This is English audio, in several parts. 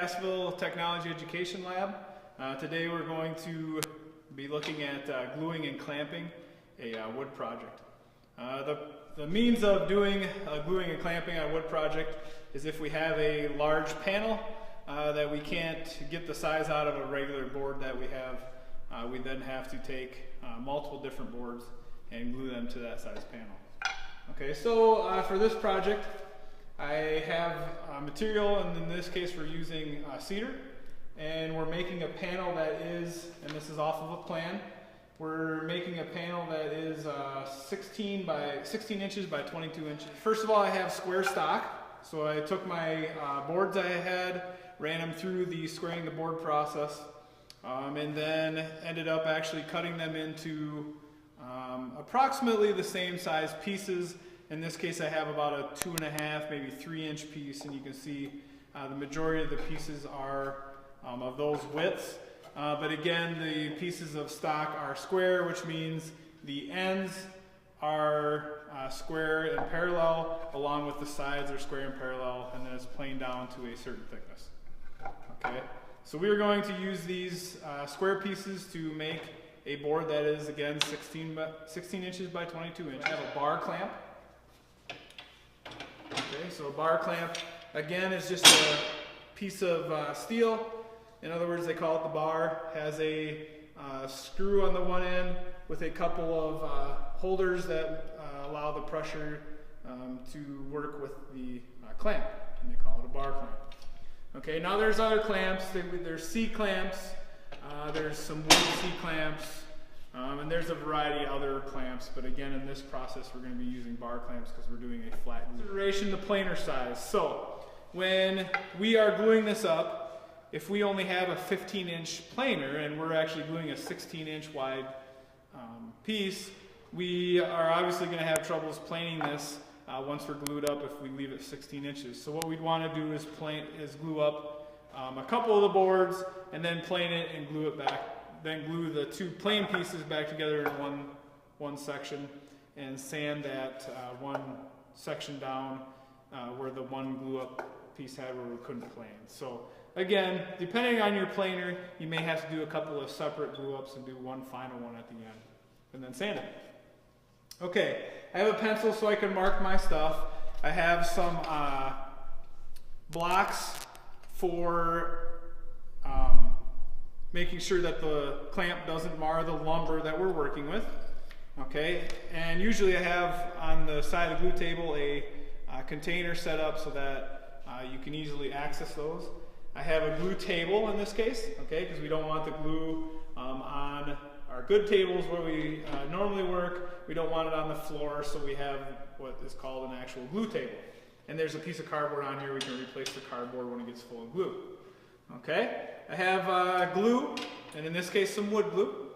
CASSVILLE Technology Education Lab. Today we're going to be looking at gluing and clamping a wood project. The means of doing gluing and clamping on a wood project is if we have a large panel that we can't get the size out of a regular board that we have, we then have to take multiple different boards and glue them to that size panel. Okay, so for this project I have material, and in this case we're using cedar, and we're making a panel that is, and this is off of a plan, we're making a panel that is 16 inches by 22 inches. First of all, I have square stock, so I took my boards I had, ran them through the squaring the board process, and then ended up actually cutting them into approximately the same size pieces. In this case, I have about a 2.5, maybe 3-inch piece, and you can see the majority of the pieces are of those widths. But again, the pieces of stock are square, which means the ends are square and parallel, along with the sides are square and parallel, and then it's planed down to a certain thickness. Okay, so we are going to use these square pieces to make a board that is, again, 16 inches by 22 inches. I have a bar clamp. Okay, so a bar clamp, again, is just a piece of steel. In other words, they call it the bar. Has a screw on the one end with a couple of holders that allow the pressure to work with the clamp, and they call it a bar clamp. Okay, now there's other clamps. There's C-clamps, there's some wood C-clamps, and there's a variety of other clamps, but again, in this process we're going to be using bar clamps because we're doing a flat glue. Consideration, the planer size. So when we are gluing this up, if we only have a 15-inch planer and we're actually gluing a 16-inch wide piece, we are obviously going to have troubles planing this once we're glued up if we leave it 16 inches. So what we'd want to do is glue up a couple of the boards and then plane it and glue it back. Then glue the two plain pieces back together in one section, and sand that one section down where the one glue up piece had where we couldn't plane. So again, depending on your planer, you may have to do a couple of separate glue ups and do one final one at the end, and then sand it. Okay, I have a pencil so I can mark my stuff. I have some blocks for making sure that the clamp doesn't mar the lumber that we're working with. Okay, and usually I have on the side of the glue table a container set up so that you can easily access those. I have a glue table in this case, okay, because we don't want the glue on our good tables where we normally work. We don't want it on the floor, so we have what is called an actual glue table. And there's a piece of cardboard on here. We can replace the cardboard when it gets full of glue. Okay, I have glue, and in this case some wood glue.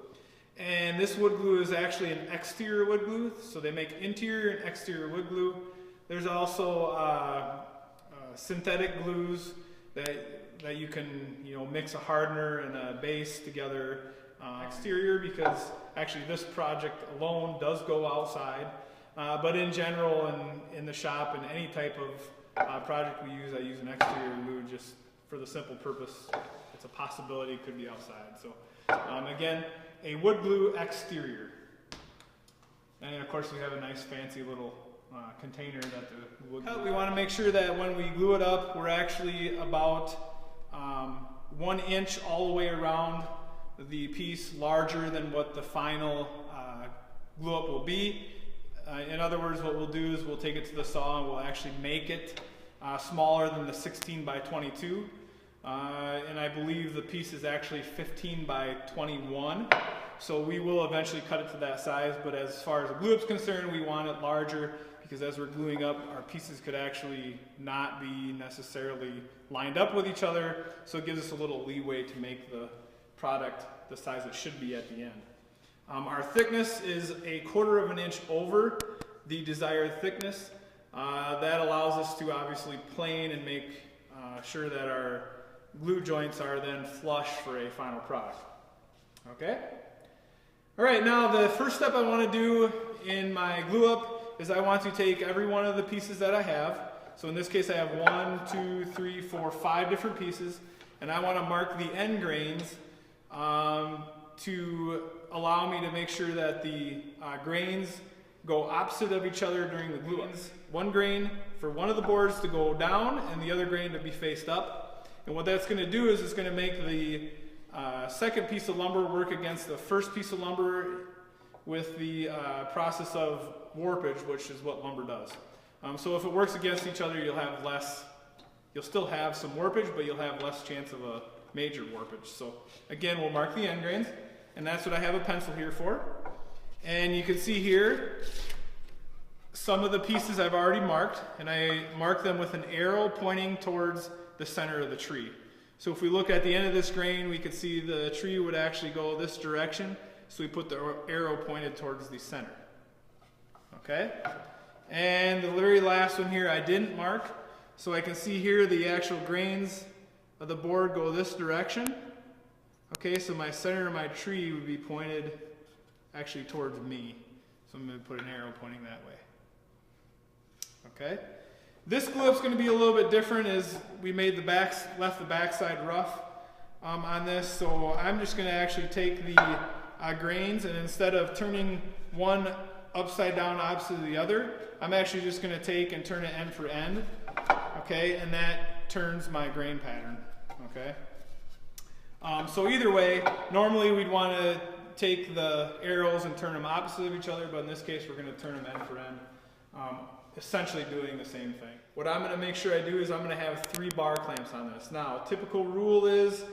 And this wood glue is actually an exterior wood glue, so they make interior and exterior wood glue. There's also synthetic glues that you can mix a hardener and a base together exterior, because actually this project alone does go outside. But in general, in the shop, and any type of project we use, I use an exterior glue just for the simple purpose. It's a possibility it could be outside. So again, a wood glue exterior. And of course we have a nice fancy little container that the wood glue. We want to make sure that when we glue it up, we're actually about 1 inch all the way around the piece larger than what the final glue up will be. In other words, what we'll do is we'll take it to the saw and we'll actually make it smaller than the 16 by 22. And I believe the piece is actually 15 by 21. So we will eventually cut it to that size, but as far as the glue up is concerned, we want it larger because as we're gluing up, our pieces could actually not be necessarily lined up with each other. So it gives us a little leeway to make the product the size it should be at the end. Our thickness is 1/4 inch over the desired thickness. That allows us to obviously plane and make sure that our glue joints are then flush for a final product. Okay? Alright, now the first step I want to do in my glue up is I want to take every one of the pieces that I have, So in this case I have 1, 2, 3, 4, 5 different pieces, and I want to mark the end grains to allow me to make sure that the grains go opposite of each other during the glue up. One grain for one of the boards to go down and the other grain to be faced up. And what that's going to do is it's going to make the second piece of lumber work against the first piece of lumber with the process of warpage, which is what lumber does. So if it works against each other, you'll still have some warpage, but you'll have less chance of a major warpage. So again, we'll mark the end grains, and that's what I have a pencil here for. And you can see here some of the pieces I've already marked, and I mark them with an arrow pointing towards the center of the tree. So if we look at the end of this grain, we can see the tree would actually go this direction, so we put the arrow pointed towards the center. Okay? And the very last one here I didn't mark, so I can see here the actual grains of the board go this direction. Okay, so my center of my tree would be pointed actually towards me. So I'm going to put an arrow pointing that way. Okay. This glue up's going to be a little bit different as we made left the backside rough on this. So I'm just going to actually take the grains, and instead of turning one upside down opposite of the other, I'm actually just going to take and turn it end for end. Okay, and that turns my grain pattern. Okay. So either way, normally we'd want to take the arrows and turn them opposite of each other, but in this case we're going to turn them end for end, essentially doing the same thing. What I'm going to make sure I do is I'm going to have 3 bar clamps on this. Now, typical rule is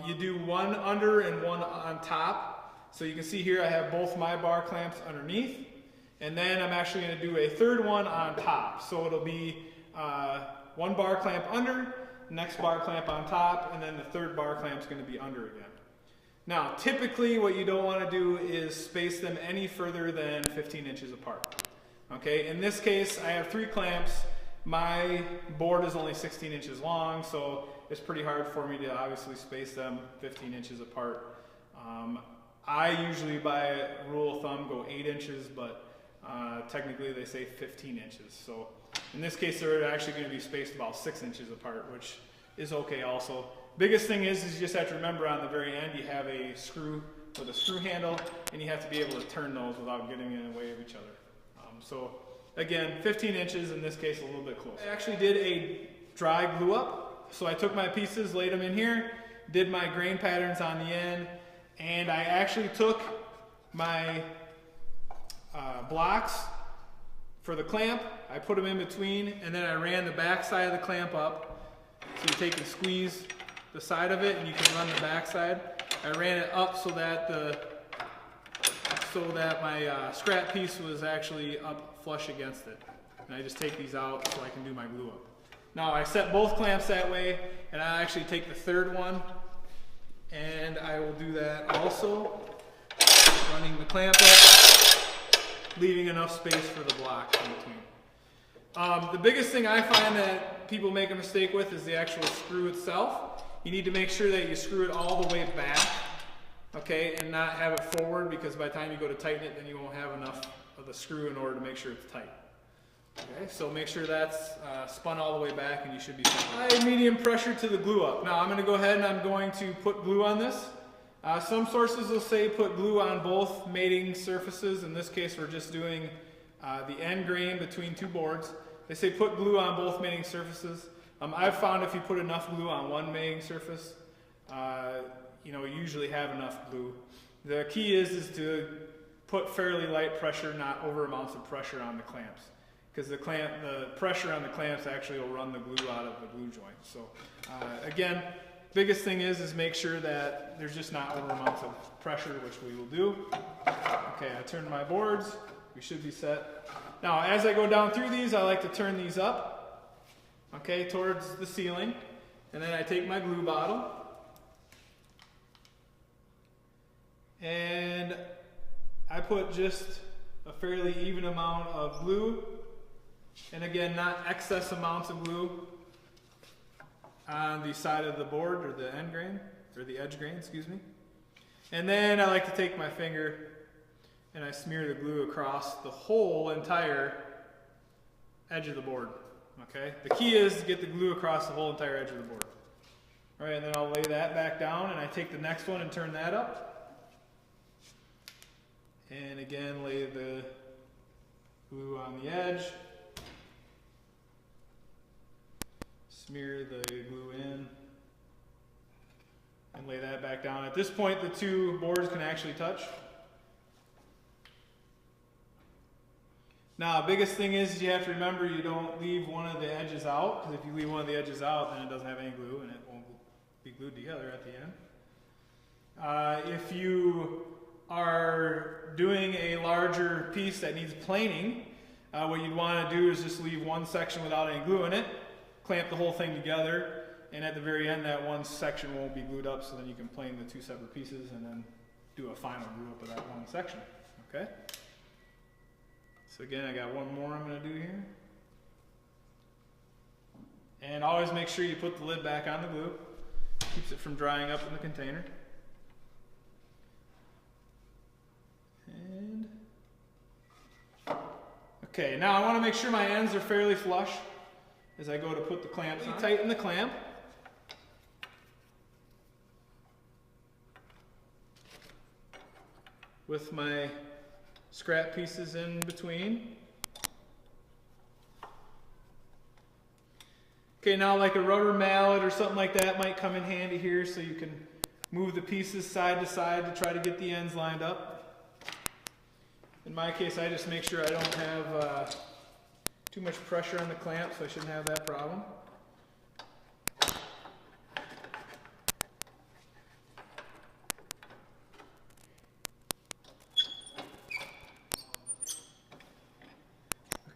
you do one under and one on top. So you can see here I have both my bar clamps underneath, and then I'm actually going to do a third one on top. So it'll be one bar clamp under, next bar clamp on top, and then the third bar clamp is going to be under again. Now, typically what you don't want to do is space them any further than 15 inches apart. Okay, in this case I have 3 clamps. My board is only 16 inches long, so it's pretty hard for me to obviously space them 15 inches apart. I usually, by rule of thumb, go 8 inches, but technically they say 15 inches. So in this case they're actually going to be spaced about 6 inches apart, which is okay also. Biggest thing is you just have to remember on the very end you have a screw with a screw handle, and you have to be able to turn those without getting in the way of each other. So again, 15 inches, in this case a little bit closer. I actually did a dry glue up. So I took my pieces, laid them in here, did my grain patterns on the end, and I actually took my blocks for the clamp, I put them in between, and then I ran the back side of the clamp up. So you take and squeeze the side of it, and you can run the back side. I ran it up so that my scrap piece was actually up flush against it. And I just take these out so I can do my glue up. Now I set both clamps that way, and I actually take the third one, and I will do that also, running the clamp up, leaving enough space for the blocks in between. The biggest thing I find that people make a mistake with is the actual screw itself. You need to make sure that you screw it all the way back, okay, and not have it forward, because by the time you go to tighten it, then you won't have enough of the screw in order to make sure it's tight. Okay, so make sure that's spun all the way back, and you should be fine. High medium pressure to the glue up. Now I'm going to go ahead and I'm going to put glue on this. Some sources will say put glue on both mating surfaces. In this case we're just doing the end grain between 2 boards. They say put glue on both mating surfaces. I've found if you put enough glue on one mating surface, you usually have enough glue. The key is to put fairly light pressure, not over amounts of pressure on the clamps, because the pressure on the clamps actually will run the glue out of the glue joint. So again, biggest thing is make sure that there's just not over amounts of pressure, which we will do. Okay, I turned my boards. We should be set. Now, as I go down through these, I like to turn these up, okay, towards the ceiling, and then I take my glue bottle, and I put just a fairly even amount of glue, and again, not excess amounts of glue on the side of the board, or the end grain, or the edge grain, excuse me. And then I like to take my finger and I smear the glue across the whole entire edge of the board. Okay, the key is to get the glue across the whole entire edge of the board. All right, and then I'll lay that back down, and I take the next one and turn that up. And again, lay the glue on the edge. Smear the glue in. And lay that back down. At this point, the two boards can actually touch. Now, biggest thing is you have to remember you don't leave one of the edges out, because if you leave one of the edges out, then it doesn't have any glue and it won't be glued together at the end. If you are doing a larger piece that needs planing, what you'd want to do is just leave one section without any glue in it, clamp the whole thing together, and at the very end that one section won't be glued up, so then you can plane the two separate pieces and then do a final glue up of that one section. Okay? So again, I got one more I'm going to do here. And always make sure you put the lid back on the glue. Keeps it from drying up in the container. And okay, now I want to make sure my ends are fairly flush as I go to put the clamps on. Tighten the clamp. With my scrap pieces in between. Okay, now like a rubber mallet or something like that might come in handy here, so you can move the pieces side to side to try to get the ends lined up. In my case, I just make sure I don't have too much pressure on the clamp, so I shouldn't have that problem.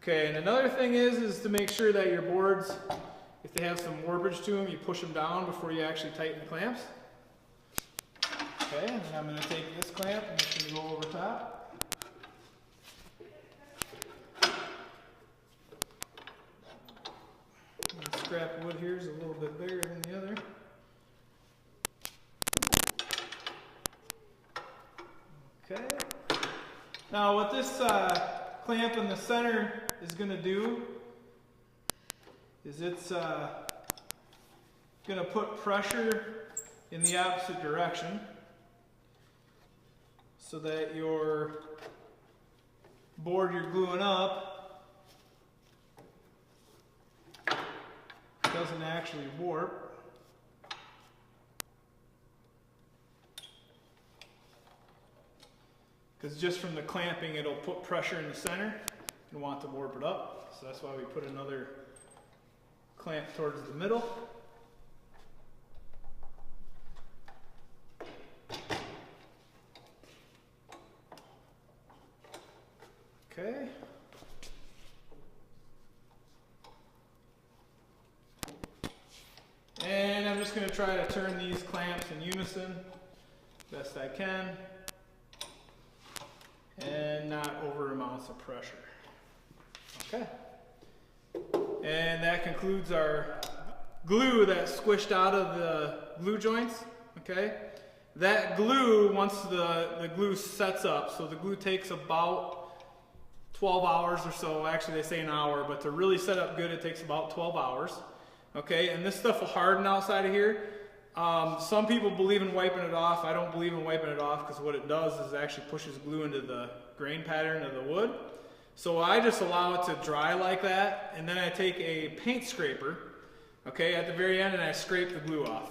Okay, and another thing is to make sure that your boards, if they have some warpage to them, you push them down before you actually tighten the clamps. Okay, and then I'm going to take this clamp and it's going to go over top. The scrap wood here is a little bit bigger than the other. Okay. Now what this clamp in the center is going to do is it's going to put pressure in the opposite direction so that your board you're gluing up doesn't actually warp. Because just from the clamping it'll put pressure in the center and want to warp it up. So that's why we put another clamp towards the middle. Okay. And I'm just going to try to turn these clamps in unison best I can and not over amounts of pressure. Okay. And that concludes our glue that's squished out of the glue joints. Okay. That glue, once the glue sets up, so the glue takes about 12 hours or so. Actually, they say an hour, but to really set up good, it takes about 12 hours. Okay, and this stuff will harden outside of here. Some people believe in wiping it off. I don't believe in wiping it off because what it does is it actually pushes glue into the grain pattern of the wood. So I just allow it to dry like that, and then I take a paint scraper, okay, at the very end, and I scrape the glue off.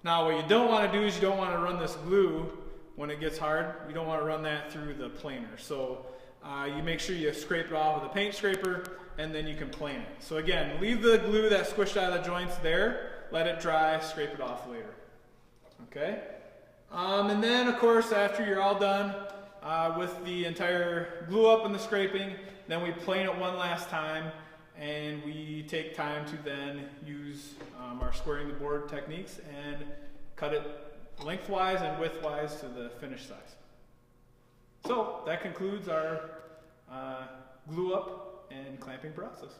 Now what you don't want to do is you don't want to run this glue when it gets hard. You don't want to run that through the planer. So you make sure you scrape it off with a paint scraper, and then you can plane it. So again, leave the glue that's squished out of the joints there, let it dry, scrape it off later. Okay? And then of course after you're all done with the entire glue up and the scraping, then we plane it one last time, and we take time to then use our squaring the board techniques and cut it lengthwise and widthwise to the finished size. So that concludes our glue up and clamping process.